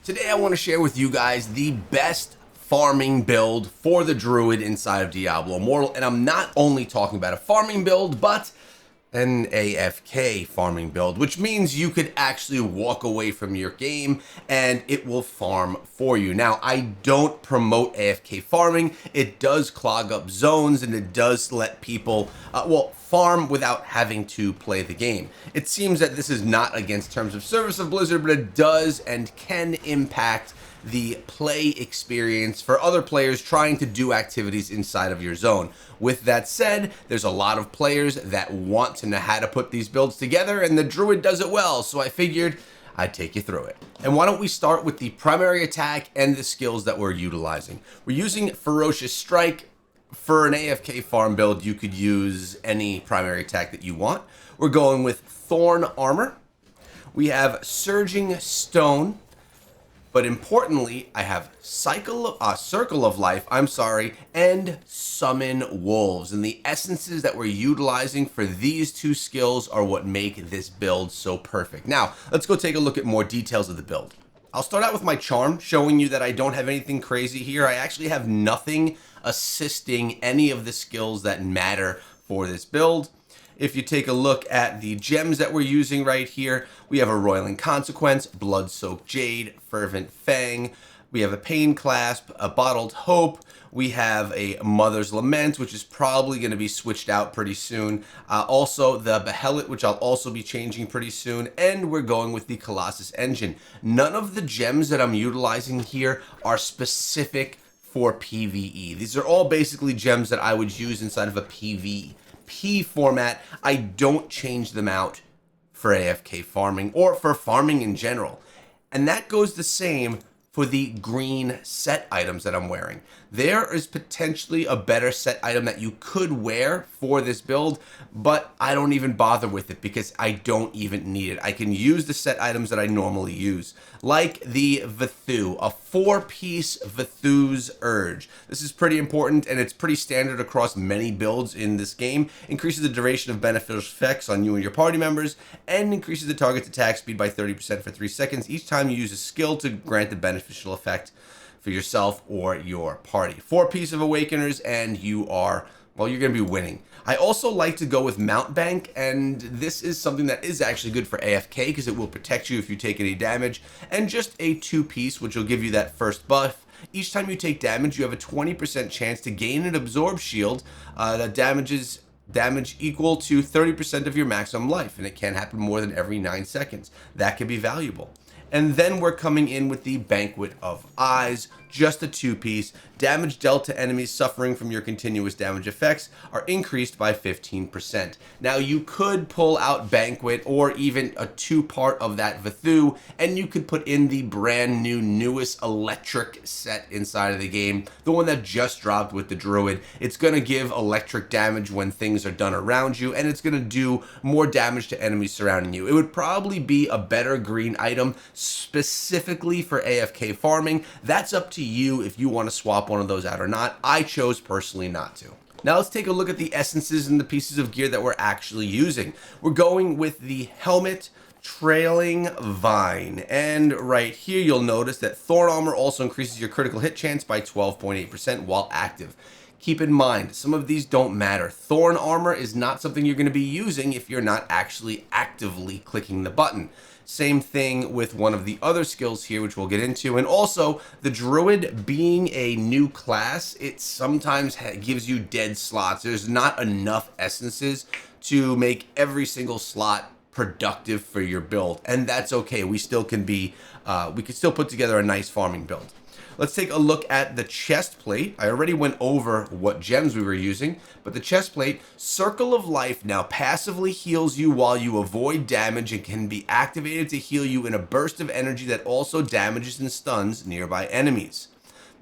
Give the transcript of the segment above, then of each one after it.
Today I want to share with you guys the best farming build for the Druid inside of Diablo Immortal. And I'm not only talking about a farming build, but an AFK farming build, which means you could actually walk away from your game and it will farm for you. Now, I don't promote AFK farming. It does clog up zones and it does let people, farm without having to play the game. It seems that this is not against terms of service of Blizzard, but it does and can impact the play experience for other players trying to do activities inside of your zone. With that said, there's a lot of players that want to know how to put these builds together, and the Druid does it well, so I figured I'd take you through it. And why don't we start with the primary attack and the skills that we're utilizing. We're using Ferocious Strike. For an AFK farm build, you could use any primary attack that you want. We're going with Thorn Armor. We have Surging Stone. But importantly, I have Circle of Life, and Summon Wolves. And the essences that we're utilizing for these two skills are what make this build so perfect. Now, let's go take a look at more details of the build. I'll start out with my charm, showing you that I don't have anything crazy here. I actually have nothing assisting any of the skills that matter for this build. If you take a look at the gems that we're using right here, we have a Roiling Consequence, Blood-Soaked Jade, Fervent Fang. We have a Pain Clasp, a Bottled Hope. We have a Mother's Lament, which is probably going to be switched out pretty soon. Also, the Behelit, which I'll also be changing pretty soon. And we're going with the Colossus Engine. None of the gems that I'm utilizing here are specific for PvE. These are all basically gems that I would use inside of a PvP format. I don't change them out for AFK farming or for farming in general. And that goes the same for the green set items that I'm wearing. There is potentially a better set item that you could wear for this build, but I don't even bother with it because I don't even need it. I can use the set items that I normally use, like the Vthu, a 4-piece Vthu's Urge. This is pretty important and it's pretty standard across many builds in this game. Increases the duration of beneficial effects on you and your party members, and increases the target's attack speed by 30% for 3 seconds each time you use a skill to grant the beneficial effect for yourself or your party. 4 pieces of Awakeners and you are, well, you're going to be winning. I also like to go with Mount Bank, and this is something that is actually good for AFK because it will protect you if you take any damage, and just a 2-piece which will give you that first buff. Each time you take damage, you have a 20% chance to gain an Absorb Shield that damages damage equal to 30% of your maximum life, and it can happen more than every 9 seconds. That can be valuable. And then we're coming in with the Banquet of Eyes, just a 2-piece. Damage dealt to enemies suffering from your continuous damage effects are increased by 15%. Now you could pull out Banquet or even a 2-part of that Vthu, and you could put in the brand new newest electric set inside of the game, the one that just dropped with the Druid. It's going to give electric damage when things are done around you, and it's going to do more damage to enemies surrounding you. It would probably be a better green item specifically for AFK farming. That's up to you if you want to swap one of those out or not. I chose personally not to. Now let's take a look at the essences and the pieces of gear that we're actually using. We're going with the helmet, Trailing Vine, and right here you'll notice that Thorn Armor also increases your critical hit chance by 12.8% while active. Keep in mind, some of these don't matter. Thorn Armor is not something you're going to be using if you're not actually actively clicking the button. Same thing with one of the other skills here, which we'll get into. And also, the Druid being a new class, it sometimes gives you dead slots. There's not enough essences to make every single slot productive for your build. And that's okay. We still can be, we can still put together a nice farming build. Let's take a look at the chest plate. I already went over what gems we were using, but the chest plate, Circle of Life, now passively heals you while you avoid damage and can be activated to heal you in a burst of energy that also damages and stuns nearby enemies.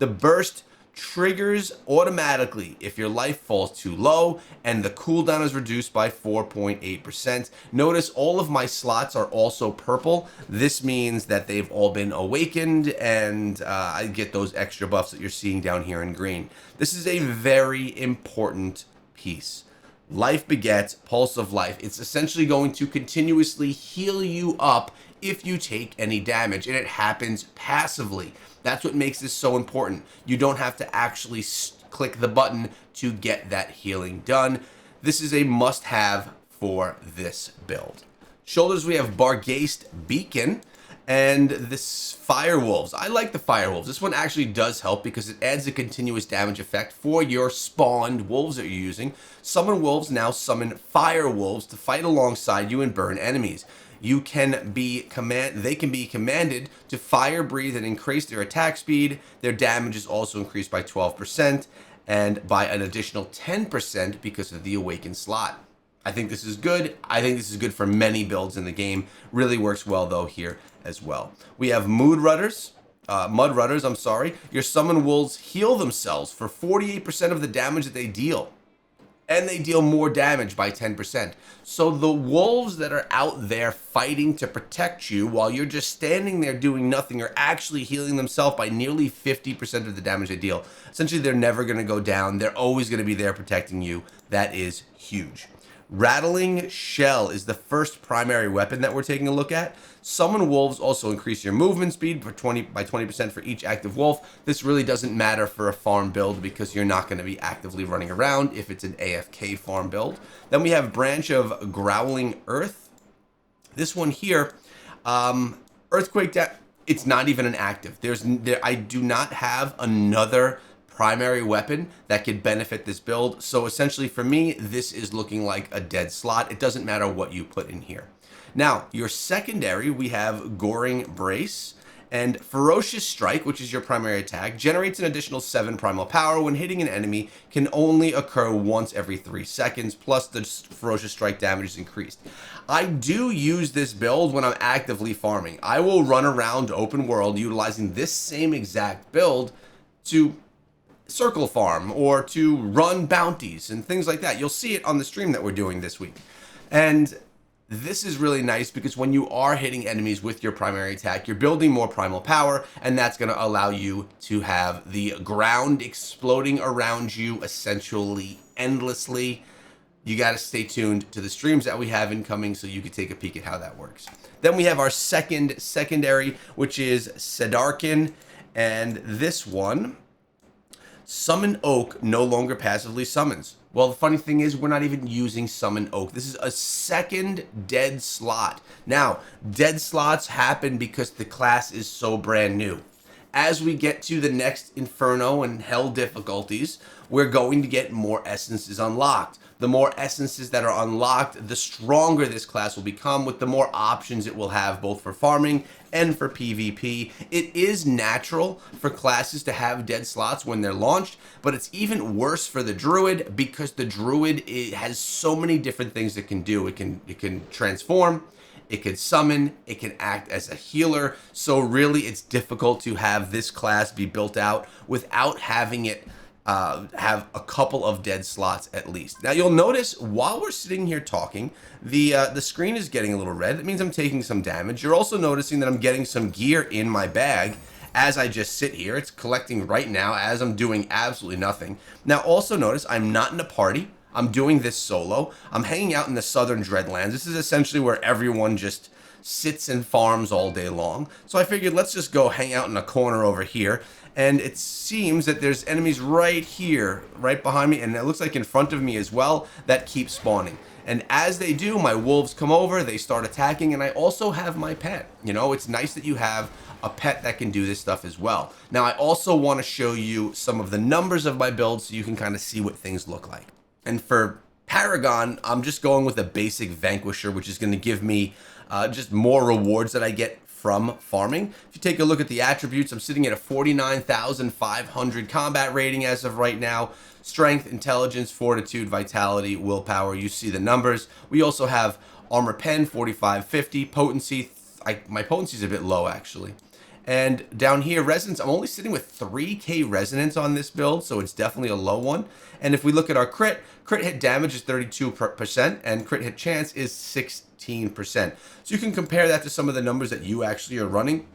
The burst triggers automatically if your life falls too low, and the cooldown is reduced by 4.8%. Notice all of my slots are also purple. This means that they've all been awakened, and I get those extra buffs that you're seeing down here in green. This is a very important piece. Life begets Pulse of Life. It's essentially going to continuously heal you up if you take any damage, and it happens passively. That's what makes this so important. You don't have to actually click the button to get that healing done. This is a must-have for this build. Shoulders, we have Barghest Beacon and this Firewolves. I like the Firewolves. This one actually does help because it adds a continuous damage effect for your spawned wolves that you're using. Summon wolves now summon Firewolves to fight alongside you and burn enemies. They can be commanded to fire, breathe, and increase their attack speed. Their damage is also increased by 12% and by an additional 10% because of the Awakened slot. I think this is good. I think this is good for many builds in the game. Really works well though here as well. We have Mud Rudders. I'm sorry. Your summon wolves heal themselves for 48% of the damage that they deal. And they deal more damage by 10%. So the wolves that are out there fighting to protect you while you're just standing there doing nothing are actually healing themselves by nearly 50% of the damage they deal. Essentially, they're never going to go down. They're always going to be there protecting you. That is huge. Rattling Shell is the first primary weapon that we're taking a look at. Summon wolves also increase your movement speed by 20% for each active wolf. This really doesn't matter for a farm build because you're not going to be actively running around if it's an AFK farm build. Then we have Branch of Growling Earth. This one here, Earthquake, it's not even an active. I do not have another primary weapon that could benefit this build. So essentially for me, this is looking like a dead slot. It doesn't matter what you put in here. Now, your secondary, we have Goring Brace and Ferocious Strike, which is your primary attack, generates an additional 7 primal power when hitting an enemy, can only occur once every 3 seconds, plus the Ferocious Strike damage is increased. I do use this build when I'm actively farming. I will run around open world utilizing this same exact build to circle farm or to run bounties and things like that. You'll see it on the stream that we're doing this week. And this is really nice because when you are hitting enemies with your primary attack, you're building more primal power, and that's going to allow you to have the ground exploding around you essentially endlessly. You got to stay tuned to the streams that we have incoming so you can take a peek at how that works. Then we have our secondary, which is Sedarkin, and this one, Summon Oak no longer passively summons. Well, the funny thing is we're not even using Summon Oak. This is a second dead slot. Now, dead slots happen because the class is so brand new. As we get to the next Inferno and Hell difficulties, we're going to get more essences unlocked. The more essences that are unlocked, the stronger this class will become with the more options it will have both for farming and for PvP. It is natural for classes to have dead slots when they're launched, but it's even worse for the Druid because the Druid has so many different things it can do. It can transform, it can summon, it can act as a healer. So really it's difficult to have this class be built out without having it have a couple of dead slots at least. Now you'll notice while we're sitting here talking, the screen is getting a little red. It means I'm taking some damage. You're also noticing that I'm getting some gear in my bag as I just sit here. It's collecting right now as I'm doing absolutely nothing. Now also notice I'm not in a party. I'm doing this solo. I'm hanging out in the Southern Dreadlands. This is essentially where everyone just sits and farms all day long. So I figured let's just go hang out in a corner over here. And it seems that there's enemies right here, right behind me, and it looks like in front of me as well, that keep spawning. And as they do, my wolves come over, they start attacking, and I also have my pet. You know, it's nice that you have a pet that can do this stuff as well. Now, I also want to show you some of the numbers of my build so you can kind of see what things look like. And for Paragon, I'm just going with a basic Vanquisher, which is going to give me just more rewards that I get from farming. If you take a look at the attributes, I'm sitting at a 49,500 combat rating as of right now. Strength, intelligence, fortitude, vitality, willpower. You see the numbers. We also have armor pen, 4550, potency. My potency is a bit low actually. And down here, resonance, I'm only sitting with 3k resonance on this build, so it's definitely a low one. And if we look at our crit hit damage is 32%, and crit hit chance is 16%. So you can compare that to some of the numbers that you actually are running.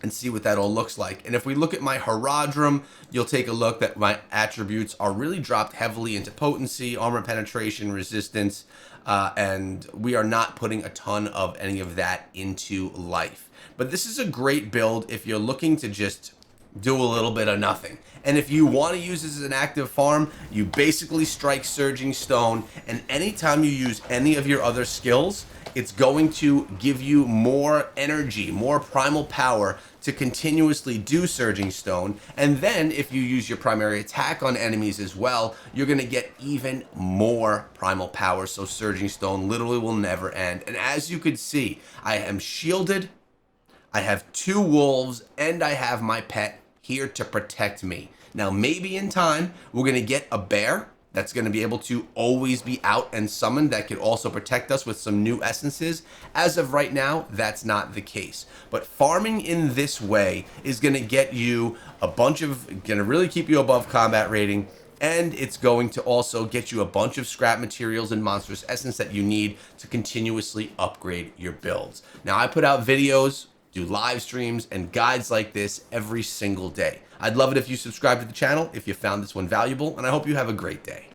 and see what that all looks like. And if we look at my Herodrum, you'll take a look that my attributes are really dropped heavily into potency, armor penetration, resistance, and we are not putting a ton of any of that into life. But this is a great build if you're looking to just do a little bit of nothing. And if you want to use this as an active farm, you basically strike Surging Stone, and anytime you use any of your other skills, it's going to give you more energy, more primal power to continuously do Surging Stone. And then if you use your primary attack on enemies as well, you're going to get even more primal power. So Surging Stone literally will never end. And as you could see, I am shielded, I have 2 wolves, and I have my pet here to protect me. Now, maybe in time, we're going to get a bear that's going to be able to always be out and summoned that could also protect us with some new essences. As of right now, that's not the case. But farming in this way is going to get you a bunch of, going to really keep you above combat rating, and it's going to also get you a bunch of scrap materials and monstrous essence that you need to continuously upgrade your builds. Now, I put out videos, do live streams, and guides like this every single day. I'd love it if you subscribe to the channel if you found this one valuable, and I hope you have a great day.